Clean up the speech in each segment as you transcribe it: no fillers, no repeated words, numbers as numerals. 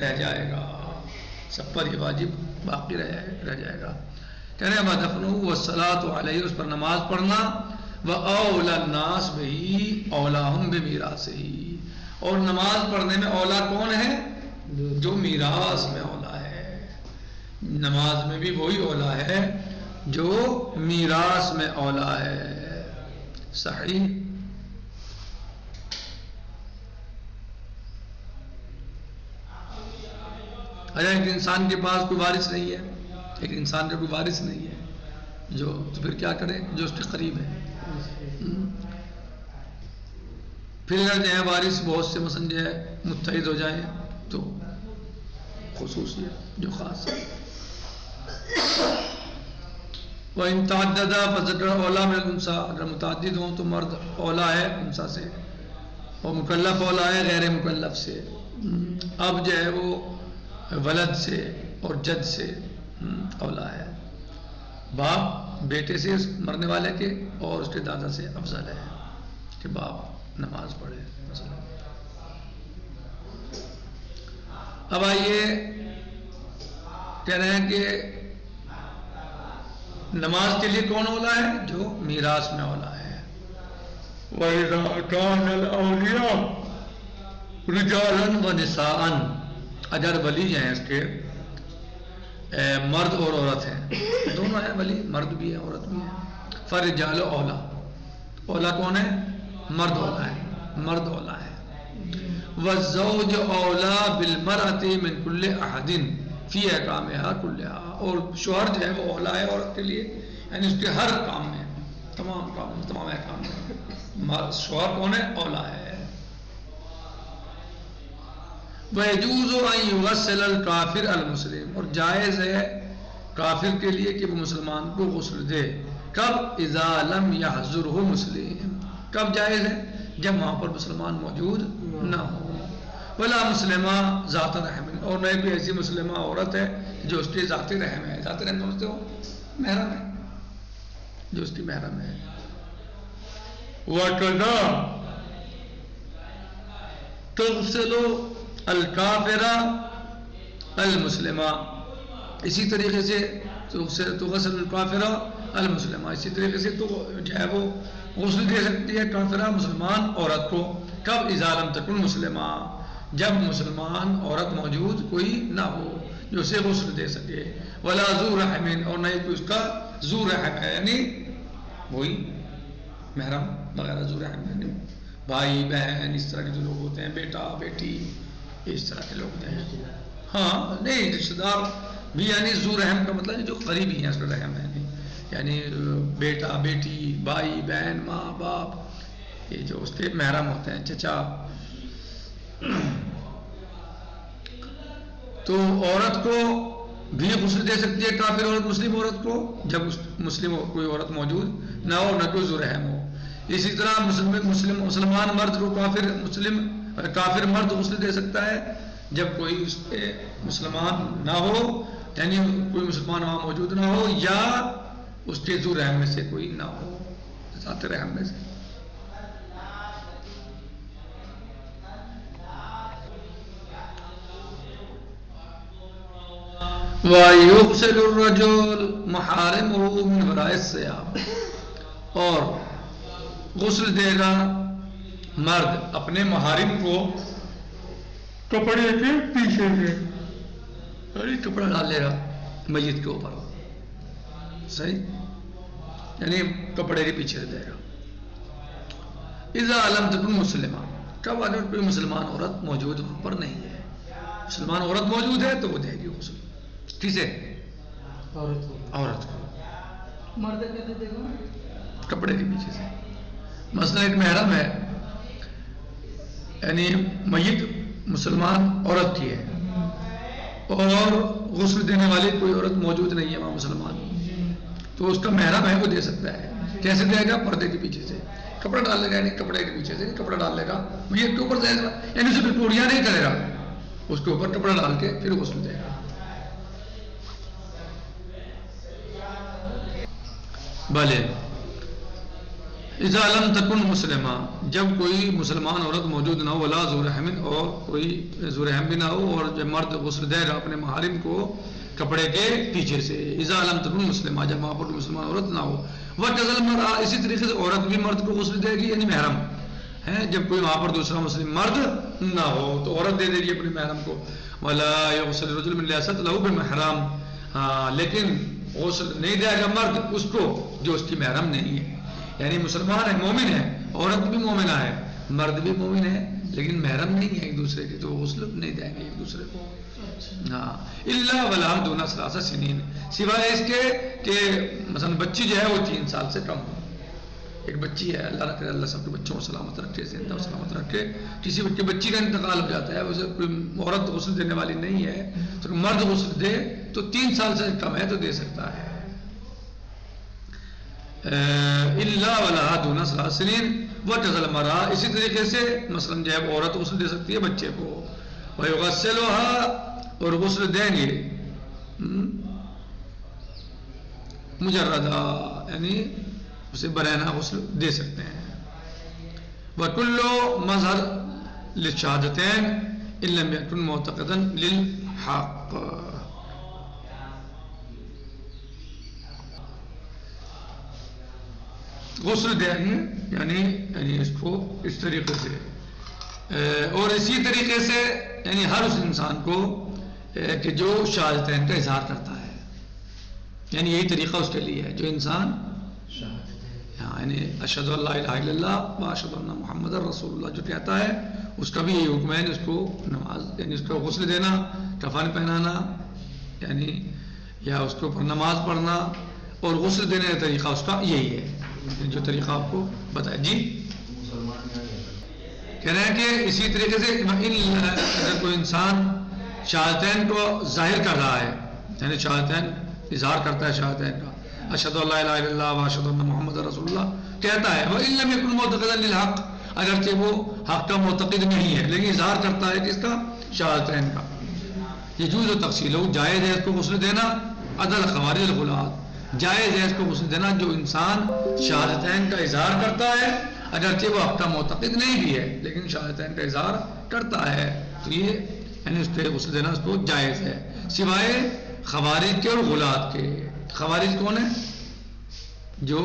رہ جائے گا، سب پر یہ واجب باقی رہ جائے گا. کہنے وَدَفْنُهُ وَالصَّلَاةُ عَلَيْهِ، اس پر نماز پڑھنا، وَأَوْلَى النَّاسِ بِهِ أَوْلَاهُمْ بِمِيرَاثِهِ، اور نماز پڑھنے میں اولا کون ہے؟ جو میراث میں اولا ہے. نماز میں بھی وہی اولا ہے جو میراث میں اولا ہے. صحیح. اگر ایک انسان کے پاس کوئی وارث نہیں ہے، ایک انسان کا کوئی وارث نہیں ہے جو، تو پھر کیا کرے؟ جو اس کے قریب ہے. پھر اگر جو ہے وارث بہت سے مثلا جو ہے متحد ہو جائیں تو خصوصیت جو خاص ہے. وَإِن تَعَدَّدَا فَذَكَرَ أَوْلَىٰ مِنَ الْأُنثىٰ، اگر متعدد ہوں تو مرد اولا ہے انثیٰ سے، اور مکلف اولا ہے غیر مکلف سے. اب جو ہے وہ ولد سے اور جد سے اولا ہے. باپ بیٹے سے مرنے والے کے اور اس کے دادا سے افضل ہے کہ باپ نماز پڑھے مثلا. اب آئیے کہہ رہے ہیں کہ نماز کے لیے کون اولا ہے؟ جو میراث میں اولا ہے. وَإِذَا كَانَ الْأَوْلِيَاءُ رِجَالًا وَنِسَاءً، اگر ولی ہیں اس کے مرد اور عورت ہیں، دونوں ہیں ولی، مرد بھی ہے عورت بھی ہے. فَالرِّجَالُ اولا، اولا کون ہے؟ مرد اولا ہے، مرد اولا ہے. وَالزَّوْجُ اولا بِالْمَرْأَةِ مِنْ كُلِّ أَحَدٍ فِي أَحْكَامِهَا كُلِّهَا، اور شوہر جو ہے وہ اولا ہے عورت کے لیے، یعنی اس کے ہر کام میں، تمام کام میں، تمام احکام میں شوہر کون ہے؟ اولا ہے. وَيَجُوزُ أَن يُغَسِّلَ الْكَافِرَ الْمُسْلِمَ، اور جائز ہے کافر کے لیے کہ وہ مسلمان کو غسل دے. کب؟ اذا لم يحضره مسلم، کب جائز ہے؟ جب وہاں پر مسلمان موجود نہ ہو. ولا مسلمہ ذات رحم، اور نہ کوئی ایسی مسلمہ عورت ہے جو اس کے ذات رحم ہے. ذات رحم سمجھتے ہو؟ محرم ہے، جو اس کی محرم ہے. وَكَذَا تُغْسِلُ الْكَافِرَ الْمُسْلِمَ، اسی طریقے سے تغسل الکافرہ المسلمہ، اسی طریقے سے تو جو ہے وہ غسل دے سکتی ہے کافرہ مسلمان عورت کو. کب؟ اذا لم تکن مسلمہ، جب مسلمان عورت موجود کوئی نہ ہو جو اسے غسل دے سکے. ولا ذو رحم، اور نہ ہی اس کا ذو رحم ہے، یعنی وہی محرم وغیرہ. ذو رحم یعنی بھائی بہن اس طرح کے جو لوگ ہوتے ہیں، بیٹا بیٹی اس طرح کے لوگ ہوتے ہیں. ہاں نہیں رشتہ دار بھی، یعنی ذو رحم کا مطلب جو قریبی ہیں اس کا رحم ہے، یعنی بیٹا بیٹی بھائی بہن ماں باپ، یہ جو اس کے محرم ہوتے ہیں، چچا. تو عورت کو بھی غسل دے سکتی ہے کافر عورت مسلم عورت کو جب مسلم کوئی عورت موجود نہ ہو، نہ کوئی ذو رحم ہو. اسی طرح مسلمان مرد کو کافر مرد غسل دے سکتا ہے جب کوئی اس پہ مسلمان نہ ہو، یعنی کوئی مسلمان وہاں موجود نہ ہو، یا اس کے ذو رحم میں سے کوئی نہ ہو، ذات رحم میں سے. وَيُغْسِلُ الرَّجُلُ مَحَارِمَهُ مِنْ وَرَاءِ الثِّيَابِ، اور غسل دے گا مرد اپنے محارم کو کپڑے کے پیچھے سے، یعنی کپڑا ڈال لے گا میت کے اوپر، صحیح، یعنی کپڑے کے پیچھے دے گا. اذا لم تکن مسلمہ، کب؟ اگر کوئی مسلمان عورت موجود وہاں پر نہیں ہے. مسلمان عورت موجود ہے تو وہ دے گی غسل، ٹھیک ہے، عورت کو مرد کہتے دے گا کپڑے کے پیچھے سے. مثلا ایک محرم ہے، یعنی میت مسلمان عورت کی ہے اور غسل دینے والی کوئی عورت موجود نہیں ہے وہاں مسلمان، تو اس کا محرم ہے وہ دے سکتا ہے. کیسے دے گا؟ پردے کے پیچھے سے کپڑا ڈال لے گا، یعنی کپڑے کے پیچھے سے کپڑا ڈال لے گا میت کے اوپر دے گا، یعنی اسے پھر ٹوڑیاں نہیں کرے گا، اس کے اوپر کپڑا ڈال کے پھر غسل دے گا. بھلے اذا لم تکن مسلمہ، جب کوئی مسلمان عورت موجود نہ ہو، ولا ذو رحم، اور کوئی ذو رحم بھی نہ ہو، اور جب مرد غسل دے گا اپنے محارم کو کپڑے کے پیچھے سے، اذا لم تکن مسلمہ، جب وہاں پر مسلمان عورت نہ ہو، وکذا المرأة، اسی طریقے سے عورت بھی مرد کو غسل دے گی، یعنی محرم ہے، جب کوئی وہاں پر دوسرا مسلم مرد نہ ہو تو عورت دے دے گی اپنے محرم کو. ولا یغسل الرجل من لیست له بمحرم، ہاں لیکن غسل نہیں دے گا مرد اس کو جو اس کی محرم نہیں ہے، یعنی مسلمان ہے، مومن ہے، عورت بھی مومنہ ہے، مرد بھی مومن ہے، لیکن محرم نہیں ہے ایک دوسرے کے، تو غسل نہیں دیں گے ایک دوسرے کو. ہاں الا ولا دون ثلاث سنین، سوائے اس کے کہ مثلا بچی جو ہے وہ 3 سال سے کم ہو. ایک بچی ہے، اللہ رکھے، اللہ سب کے بچوں کو سلامت رکھے، زندہ سلامت رکھے. کسی کے بچی کا انتقال ہو جاتا ہے، اسے کوئی عورت غسل دینے والی نہیں ہے تو مرد غسل دے تو 3 سال سے کم ہے تو دے سکتا ہے. الا ولا دون ثلاث سنین وکذا المرأة، اسی طریقے سے مثلا جو ہے عورت غسل دے سکتی ہے بچے کو. ویغسلها، اور غسل دیں گے مجردہ، یعنی اسے برہنہ غسل دے سکتے ہیں. وَكُلُّ مظہر للشہادتین ان لم یکن معتقدا للحق، غسل دیں گے یعنی اس کو اس طریقے سے، اور اسی طریقے سے یعنی ہر اس انسان کو کہ جو شہادتین کا اظہار کرتا ہے، یعنی یہی طریقہ اس کے لیے ہے جو انسان یعنی اشہد ان لا الہ الا اللہ و اشہد ان محمد رسول اللہ جو کہتا ہے، اس کا بھی یہی حکم ہے، اس کو نماز یعنی اس کو غسل دینا، کفن پہنانا، یعنی یا اس کے اوپر نماز پڑھنا، اور غسل دینے کا طریقہ اس کا یہی ہے جو طریقہ آپ کو بتایا. جی کہہ رہے ہیں کہ اسی طریقے سے اگر کوئی انسان شہادتین کو ظاہر کر رہا ہے، یعنی شہادتین اظہار کرتا ہے شہادتین کا، اشہد ان لا الہ الا اللہ و اشہد ان محمد رسول اللہ کہتا ہے، وَإِن لَمْ يَكُنْ مُعْتَقِدًا لِلْحَقِّ، اگرچہ وہ حق کا معتقد نہیں ہے لیکن اظہار کرتا ہے کس کا؟ شہادتین کا. یجوز تفصیل، جائز ہے اس کو غسل دینا، عدل خوارج الغلاۃ، جائز ہے اس کو غسل دینا جو انسان شہادتین کا اظہار کرتا ہے، اگرچہ وہ حق کا معتقد نہیں بھی ہے لیکن شہادتین کا اظہار کرتا ہے، تو یہ یعنی اس پہ غسل دینا اس کو جائز ہے، سوائے خوارج کے اور غلاۃ کے. خوارج کون ہے؟ جو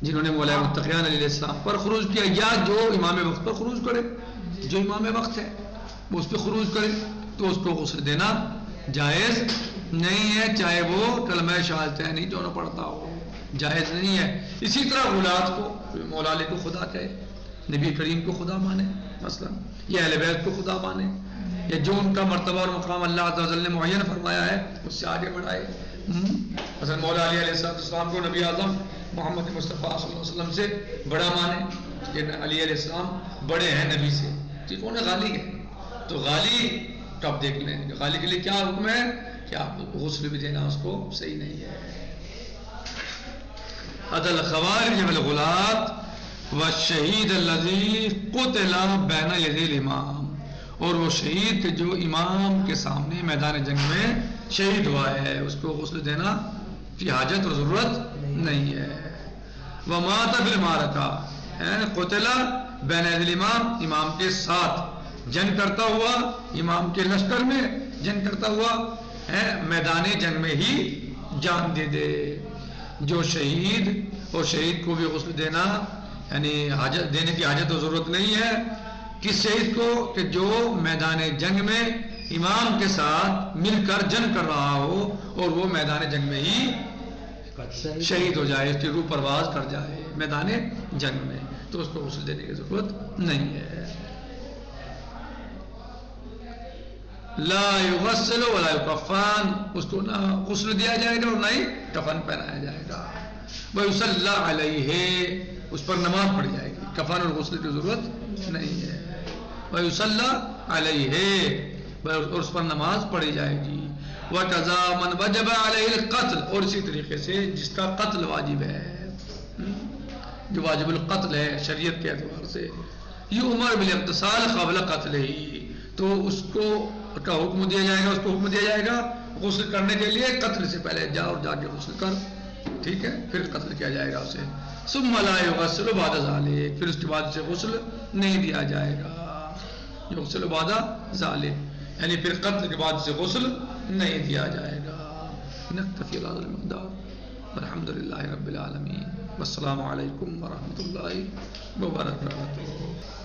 جنہوں نے مولا متقیان علیہ السلام پر خروج کیا، یا جو امام وقت پر خروج کرے، جو امام وقت ہے وہ اس پہ خروج کرے تو اس کو غسل دینا جائز نہیں ہے، چاہے وہ کلمہ شہادتین ہی دونوں پڑھتا ہو، جائز نہیں ہے. اسی طرح غلاۃ کو مولا علی کو خدا کہے، نبی کریم کو خدا مانے مثلا، یا اہل بیت کو خدا مانے، یا جو ان کا مرتبہ اور مقام اللہ عز و جل نے معین فرمایا ہے اس سے آگے بڑھائے. مثلا مولا علی علیہ السلام کو نبی اعظم محمد مصطفیٰ صلی اللہ علیہ وسلم سے بڑا مانے، کہ علی علیہ السلام بڑے ہیں نبی سے. ٹھیک، کون ہے؟ غالی ہے. تو غالی تو آپ دیکھ لیں غالی کے لیے کیا حکم ہے کہ آپ غسل بھی دینا اس کو صحیح نہیں ہے. عدل خوارج والغلاۃ والشہید الذی قتل بین یدی الامام، اور وہ شہید کہ جو امام کے سامنے میدان جنگ میں شہید ہوا ہے، اس کو غسل دینا کی حاجت اور ضرورت نہیں ہے. ومات فی المعرکہ، قتل بین یدی الامام، امام کے ساتھ جنگ کرتا ہوا، امام کے لشکر میں جنگ کرتا ہوا، میدان جنگ میں ہی جان دے دے. جو شہید، اور شہید کو بھی غسل دینا یعنی حاجت دینے کی حاجت و ضرورت نہیں ہے. کس شہید کو؟ کہ جو میدان جنگ میں امام کے ساتھ مل کر جنگ کر رہا ہو اور وہ میدان جنگ میں ہی شہید ہو جائے، اس کی روح پرواز کر جائے میدان جنگ میں، تو اس کو غسل دینے کی ضرورت نہیں ہے. لا یغسل ولا یکفن، اس کو نہ غسل دیا جائے گا اور نہ ہی کفن پہنایا جائے گا. ویصلی علیہ، اس پر نماز پڑھی جائے گی، کفن اور غسل کی ضرورت نہیں ہے. ویصلی علیہ، اور اس پر نماز پڑھی جائے گی. وکذا من وجب علیہ القتل، اور اسی طریقے سے جس کا قتل واجب ہے، جو واجب القتل ہے شریعت کے اعتبار سے، یؤمر بالاغتسال قبل قتلہ، تو اس کو کا حکم دیا جائے گا، اس کو حکم دیا جائے گا غسل کرنے کے لیے قتل سے پہلے، جا اور جا کے غسل کر ٹھیک ہے، پھر قتل کیا جائے گا اسے. ثم لا یغسل بعد ذلک، پھر اس کے بعد اسے غسل نہیں دیا جائے گا. یغسل بعد ذلک یعنی پھر قتل کے بعد اسے غسل نہیں دیا جائے گا. نکتفی بہذا المقدار والحمد للہ رب العالمین والسلام علیکم ورحمۃ اللہ وبرکاتہ.